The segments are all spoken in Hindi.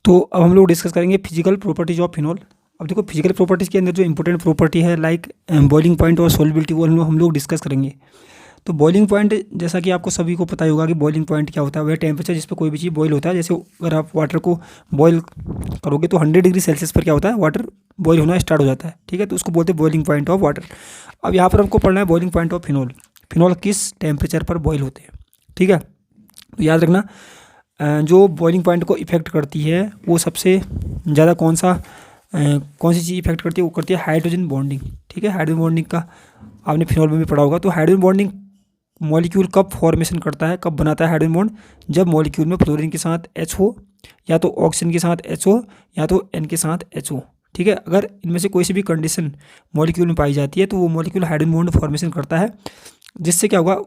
तो अब हम लोग डिस्कस करेंगे फिजिकल प्रॉपर्टीज ऑफ फिनॉल। अब देखो फिजिकल प्रॉपर्टीज़ के अंदर जो इंपॉर्टेंट प्रॉपर्टी है लाइक बॉइलिंग पॉइंट और सोल्युबिलिटी, वो हम लोग डिस्कस करेंगे। तो बॉइलिंग पॉइंट, जैसा कि आपको सभी को पता ही होगा कि बॉइलिंग पॉइंट क्या होता है, वह टेम्परेचर जिस पर कोई भी चीज़ बॉईल होता है। जैसे अगर आप वाटर को बॉईल करोगे तो 100 डिग्री सेल्सियस पर क्या होता है, वाटर बॉईल होना स्टार्ट हो जाता है, ठीक है। तो उसको बोलते हैं बॉइलिंग पॉइंट ऑफ वाटर। अब यहाँ पर हमको पढ़ना है boiling point of phenol. Phenol किस टेम्परेचर पर बॉईल होते हैं, ठीक है। तो याद रखना जो बॉइलिंग पॉइंट को इफेक्ट करती है वो सबसे ज़्यादा कौन सी चीज़ इफेक्ट करती है, वो करती है हाइड्रोजन बॉन्डिंग, ठीक है। हाइड्रोजन बॉन्डिंग का आपने फिनॉल में भी पढ़ा होगा। तो हाइड्रोजन बॉन्डिंग मॉलिक्यूल कब फॉर्मेशन करता है, कब बनाता है हाइड्रोजन बॉन्ड, जब मॉलिक्यूल में फ्लोरीन के साथ H हो, या तो ऑक्सीजन के साथ H हो, या तो N के साथ H हो, ठीक है। अगर इनमें से कोई सी भी कंडीशन मॉलिक्यूल में पाई जाती है तो वो मॉलिक्यूल हाइड्रोजन बॉन्ड फॉर्मेशन करता है, जिससे क्या होगा,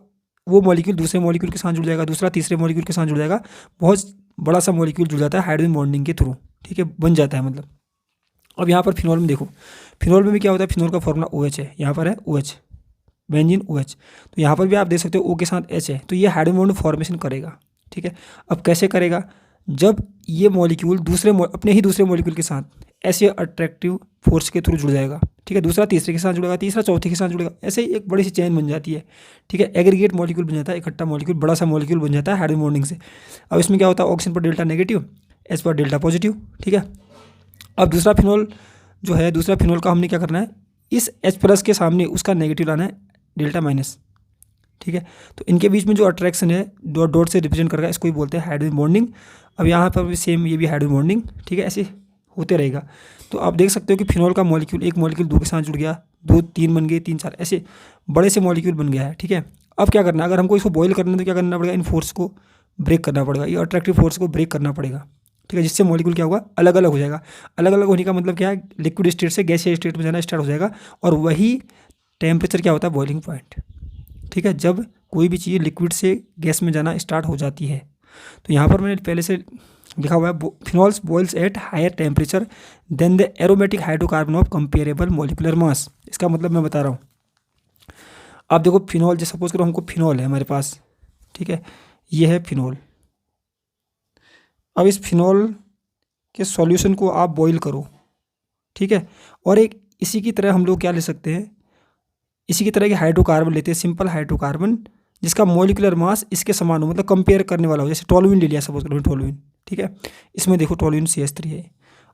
वो मॉलिक्यूल दूसरे मॉलिक्यूल के साथ जुड़ जाएगा, दूसरा तीसरे मॉलिक्यूल के साथ जुड़ जाएगा, बहुत बड़ा सा मॉलिक्यूल जुड़ जाता है हाइड्रोजन बॉन्डिंग के थ्रू, ठीक है, बन जाता है मतलब। अब यहाँ पर फिनॉल में देखो, फिनॉल में भी क्या होता है, फिनॉल का फॉर्मूला OH है, यहाँ पर है OH, बेंजीन OH। तो यहाँ पर भी आप देख सकते हो O के साथ H है, तो ये हाइड्रोजन बॉन्ड फॉर्मेशन करेगा, ठीक है। अब कैसे करेगा, जब ये मॉलिक्यूल अपने ही दूसरे मॉलिक्यूल के साथ ऐसे अट्रैक्टिव फोर्स के थ्रू जुड़ जाएगा, ठीक है। दूसरा तीसरे के साथ जुड़ेगा, तीसरा चौथे के साथ जुड़ेगा, ऐसे ही एक बड़ी सी चेन बन जाती है, ठीक है। एग्रीगेट मॉलिक्यूल बन जाता है, इकट्ठा मॉलिक्यूल, बड़ा सा मॉलिक्यूल बन जाता है हाइड्रोजन बॉन्डिंग से। अब इसमें क्या होता है, ऑक्सीजन पर डेल्टा नेगेटिव, H पर डेल्टा पॉजिटिव, ठीक है। अब दूसरा फिनॉल जो है, दूसरा फिनॉल का हमने क्या करना है, इस H+ के सामने उसका नेगेटिव लाना है, डेल्टा माइनस, ठीक है। तो इनके बीच में जो अट्रैक्शन है डॉट डॉट से रिप्रेजेंट करेगा, इसको ही बोलते हैं हाइड्रोजन बॉन्डिंग। अब यहाँ पर भी सेम, ये भी हाइड्रोजन बॉन्डिंग, ठीक है, ऐसे होते रहेगा। तो आप देख सकते हो कि फिनॉल का मॉलिक्यूल, एक मॉलिक्यूल दो के साथ जुड़ गया, दो तीन बन गए, तीन चार, ऐसे बड़े से मॉलिक्यूल बन गया है, ठीक है। अब क्या करना है, अगर हमको इसको बॉयल करना है तो क्या करना पड़ेगा, इन फोर्स को ब्रेक करना पड़ेगा, ये अट्रैक्टिव फोर्स को ब्रेक करना पड़ेगा, ठीक है, जिससे मॉलिक्यूल क्या होगा, अलग अलग हो जाएगा। अलग अलग होने का मतलब क्या है, लिक्विड स्टेट से गैसीय स्टेट में जाना स्टार्ट हो जाएगा, और वही टेम्परेचर क्या होता है, बॉइलिंग पॉइंट, ठीक है, जब कोई भी चीज़ लिक्विड से गैस में जाना स्टार्ट हो जाती है। तो यहाँ पर मैंने पहले से लिखा हुआ है, phenols boils at higher temperature than the aromatic hydrocarbon of comparable molecular mass. इसका मतलब मैं बता रहा हूँ, आप देखो फिनॉल, जैसे सपोज करो हमको फिनॉल है हमारे पास, ठीक है, ये है फिनॉल। अब इस फिनॉल के सॉल्यूशन को आप बॉईल करो, ठीक है, और एक इसी की तरह हम लोग क्या ले सकते हैं, इसी की तरह के हाइड्रोकार्बन लेते हैं, सिंपल हाइड्रोकार्बन जिसका मॉलिकुलर मास इसके समान हो, मतलब कंपेयर करने वाला हो। जैसे टोलुइन ले लिया सपोज करो, टोलुइन, ठीक है, इसमें देखो टोलुइन CH3 है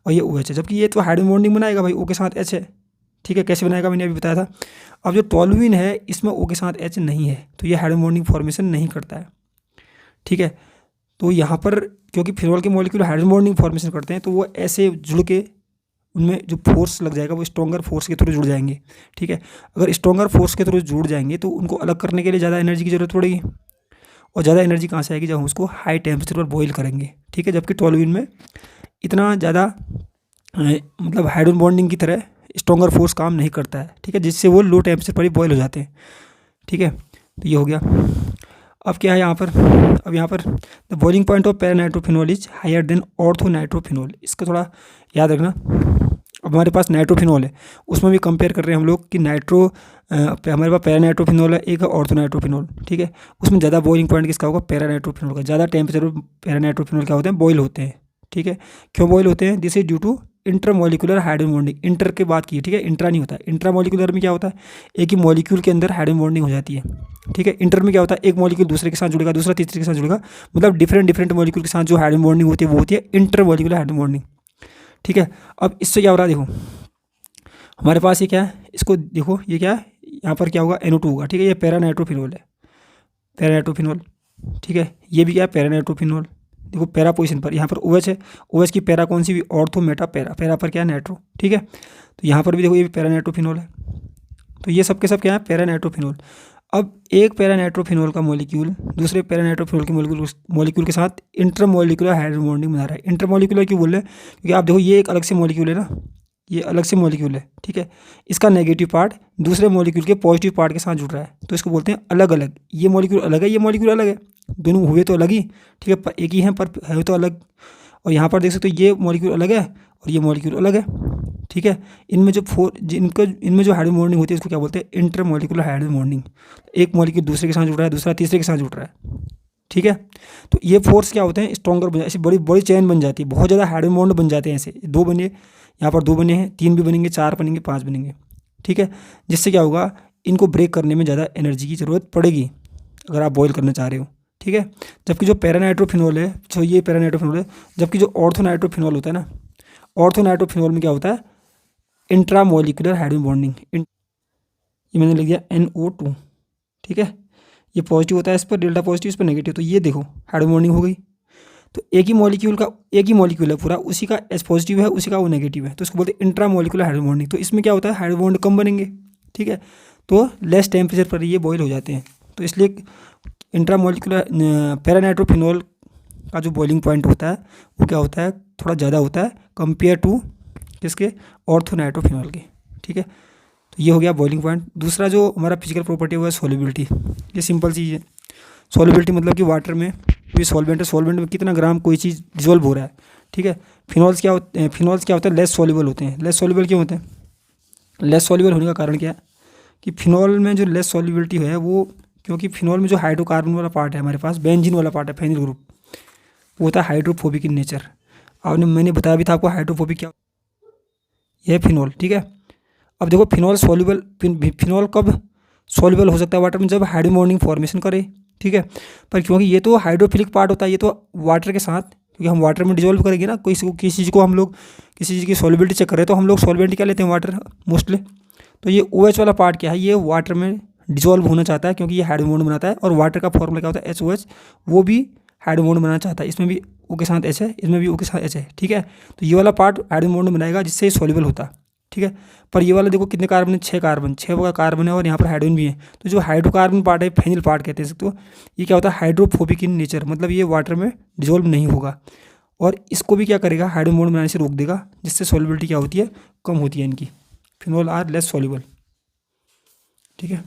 और ये OH है, जबकि ये तो हाइड्रोजन बॉन्डिंग बनाएगा भाई, O के साथ H है, ठीक है। कैसे बनाएगा मैंने अभी बताया था। अब जो टोलुइन है इसमें O के साथ H नहीं है, तो ये हाइड्रोजन बॉन्डिंग फॉर्मेशन नहीं करता है, ठीक है। तो यहाँ पर क्योंकि फिनॉल के मॉलिक्यूल हाइड्रोजन बॉन्डिंग फॉर्मेशन करते हैं, तो वो ऐसे जुड़ के उनमें जो फोर्स लग जाएगा वो स्ट्रॉन्गर फोर्स के थ्रू जुड़ जाएंगे, ठीक है। अगर स्ट्रॉन्गर फोर्स के थ्रू जुड़ जाएंगे तो उनको अलग करने के लिए ज़्यादा एनर्जी की ज़रूरत पड़ेगी, और ज़्यादा एनर्जी कहाँ से आएगी, जब हम उसको हाई टेम्परेचर पर बॉईल करेंगे, ठीक है। जबकि टोलुइन में इतना ज़्यादा मतलब हाइड्रोजन बॉन्डिंग की तरह स्ट्रॉन्गर फोर्स काम नहीं करता है, ठीक है, जिससे वो लो टेम्परेचर पर ही बॉयल हो जाते हैं, ठीक है। तो ये हो गया। अब क्या है यहाँ पर, अब यहाँ पर the boiling point of paranitrophenol is higher than orthonitrophenol. इसका थोड़ा याद रखना। अब हमारे पास नाइट्रोफिनॉल है, उसमें भी कंपेयर कर रहे हैं हम लोग कि हमारे पास पैरानाइट्रोफिनॉल है, एक है ऑर्थोनाइट्रोफिनॉल, ठीक है। उसमें ज़्यादा बॉइलिंग पॉइंट किसका होगा, पैरानाइट्रोफिनॉल का। ज़्यादा टेम्परेचर पर पैरानाइट्रोफिनॉल क्या होते हैं, बॉयल होते हैं, ठीक है। क्यों बॉयल होते हैं, this is due to intermolecular hydrogen bonding. Inter के बात की, ठीक है, इंट्रा नहीं होता है। इंट्रामोलिकुलर में क्या होता है, एक ही मॉलिक्यूल के अंदर हाइड्रोजन बॉन्डिंग हो जाती है, ठीक है। इंटर में क्या होता है, एक मॉलिक्यूल दूसरे के साथ जुड़ेगा, दूसरा तीसरे के साथ जुड़ेगा, मतलब डिफरेंट मॉलिक्यूल के साथ जो हाइड्रोजन बॉन्डिंग होती है वो होती है इंटरमोलिकुलर हाइड्रोजन बॉन्डिंग, ठीक है। अब इससे क्या हो रहा है, देखो हमारे पास ये क्या है, इसको देखो ये क्या है, यहाँ पर क्या होगा, NO2 होगा, ठीक है। ये पैरानाइट्रोफिनॉल है, पैरानाइट्रोफिनॉल, ठीक है। ये भी क्या है, पैरानाइट्रोफिनॉल। देखो पैरा पोजीशन पर यहाँ पर OH है, OH की पैरा कौन सी भी, ऑर्थो मेटा पैरा, पैरा पर क्या है, नाइट्रो, ठीक है। तो यहाँ पर भी देखो ये भी पैरानाइट्रोफिनॉल है। तो ये सब के सब क्या है, पैरानाइट्रोफिनॉल। अब एक पैरानाइट्रोफिनॉल का मॉलिक्यूल दूसरे पैरानाइट्रोफिनॉल के मॉलिक्यूल के साथ इंटरमोलिकुलर हाइड्रोजन बॉन्डिंग बना रहा है। इंटरमोलिकुलर क्यों बोल रहे हैं, क्योंकि आप देखो ये एक अलग से मॉलिक्यूल है ना, ये अलग से मॉलिक्यूल है, ठीक है। इसका नेगेटिव पार्ट दूसरे मॉलिक्यूल के पॉजिटिव पार्ट के साथ जुड़ रहा है, तो इसको बोलते हैं अलग अलग। ये मॉलिक्यूल अलग है, ये मॉलिक्यूल अलग है, दोनों हुए तो अलग ही, ठीक है, पर एक ही हैं पर है तो अलग। और यहाँ पर देख सकते हो ये मॉलिक्यूल अलग है और ये मॉलिक्यूल अलग है, ठीक है। इनमें जो इनमें जो हाइड्रोजन बॉन्डिंग होती है उसको क्या बोलते हैं, इंटरमॉलिकुलर हाइड्रोजन बॉन्डिंग। एक मॉलिक्यूल दूसरे के साथ जुड़ रहा है, दूसरा तीसरे के साथ जुड़ रहा है, ठीक है। तो ये फोर्स क्या होते हैं, स्ट्रॉन्गर बन, ऐसी बड़ी बड़ी चेन बन जाती है, बहुत ज़्यादा हाइड्रोजन बॉन्ड बन जाते हैं। ऐसे 2 बने, यहाँ पर 2 बने हैं, 3 भी बनेंगे, 4 बनेंगे, 5 बनेंगे, ठीक है। जिससे क्या होगा, इनको ब्रेक करने में ज़्यादा एनर्जी की ज़रूरत पड़ेगी अगर आप बॉयल करना चाह रहे हो, ठीक है। जबकि जो पैरानाइट्रोफिनॉल है, जो ये पैरानाइट्रोफिनॉल है, जबकि जो ऑर्थोनाइट्रोफिनॉल होता है ना, ऑर्थोनाइट्रोफिनॉल में क्या होता है, इंट्रामोलिकुलर हाइड्रोजन बॉन्डिंग। ये मैंने लिख दिया NO2, ठीक है। ये पॉजिटिव होता है इस पर, डेल्टा पॉजिटिव, इस पर नेगेटिव, तो ये देखो हाइड्रोजन बॉन्डिंग हो गई। तो एक ही मॉलिक्यूल है पूरा, उसी का H पॉजिटिव है, उसी का वो नेगेटिव है, तो इसको बोलते हैं इंट्रामोलिकुलर हाइड्रोजन बॉन्डिंग। तो इसमें क्या होता है, हाइड्रोजन बॉन्ड कम बनेंगे, ठीक है। तो लेस टेम्परेचर पर ये बॉयल हो जाते हैं। तो इसलिए इंट्रामोलिकुलर पैरानाइट्रोफिनॉल का जो बॉइलिंग पॉइंट होता है वो क्या होता है, थोड़ा ज़्यादा होता है कंपेयर टू किसके, ऑर्थोनाइट्रोफिनॉल के, ठीक है। तो ये हो गया बॉइलिंग पॉइंट। दूसरा जो हमारा फिजिकल प्रॉपर्टी हुआ है सॉल्युबिलिटी। ये सिंपल चीज़ है। सॉल्युबिलिटी मतलब कि वाटर में कोई सॉल्वेंट है, सॉल्वेंट में कितना ग्राम कोई चीज़ डिजोल्व हो रहा है, ठीक है। फिनॉल्स क्या होता है, लेस सॉल्युबल होते हैं। लेस सॉल्युबल क्यों होते हैं, लेस सॉल्युबल होने का कारण क्या है कि फिनॉल में जो लेस सॉल्युबिलिटी है वो, क्योंकि फिनॉल में जो हाइड्रोकार्बन वाला पार्ट है हमारे पास, बेंजीन वाला पार्ट है, फेनिल ग्रुप, वो होता है हाइड्रोफोबिक इन नेचर। मैंने बताया भी था आपको हाइड्रोफोबिक क्या, यह है फिनॉल, ठीक है। अब देखो फिनॉल कब सॉल्युबल हो सकता है वाटर में, जब हाइड्रोजन बॉन्डिंग फॉर्मेशन करे, ठीक है। पर क्योंकि ये तो हाइड्रोफिलिक पार्ट होता है, ये तो वाटर के साथ, क्योंकि हम वाटर में डिजोल्व करेंगे ना, किसी चीज़ को हम लोग किसी चीज़ की सॉल्युबिलिटी चेक करें तो हम लोग सॉल्वेंट क्या लेते हैं, वाटर मोस्टली। तो ये OH वाला पार्ट क्या है, ये वाटर में डिजोल्व होना चाहता है, क्योंकि ये हाइड्रोजन बॉन्ड बनाता है। और वाटर का फॉर्मूला क्या होता है, HOH, वो भी हाइड्रोजन बॉन्ड बनाना चाहता है। इसमें भी O के साथ H है, इसमें भी O के साथ H है, ठीक है। तो ये वाला पार्ट हाइड्रोजन बॉन्ड बनाएगा जिससे ये सॉल्युबल होता है, ठीक है। पर ये वाला देखो कितने कार्बन है, 6 कार्बन, 6 कार्बन है, और यहाँ पर हाइड्रोजन भी है। तो जो हाइड्रोकार्बन पार्ट है, फेनिल पार्ट कहते हैं, तो ये क्या होता है, हाइड्रोफोबिक इन नेचर, मतलब ये वाटर में डिजोल्व नहीं होगा। और इसको भी क्या करेगा, हाइड्रोजन बॉन्ड बनाने से रोक देगा, जिससे सॉल्युबिलिटी क्या होती है, कम होती है इनकी। फिनॉल आर लेस सॉल्युबल, ठीक है।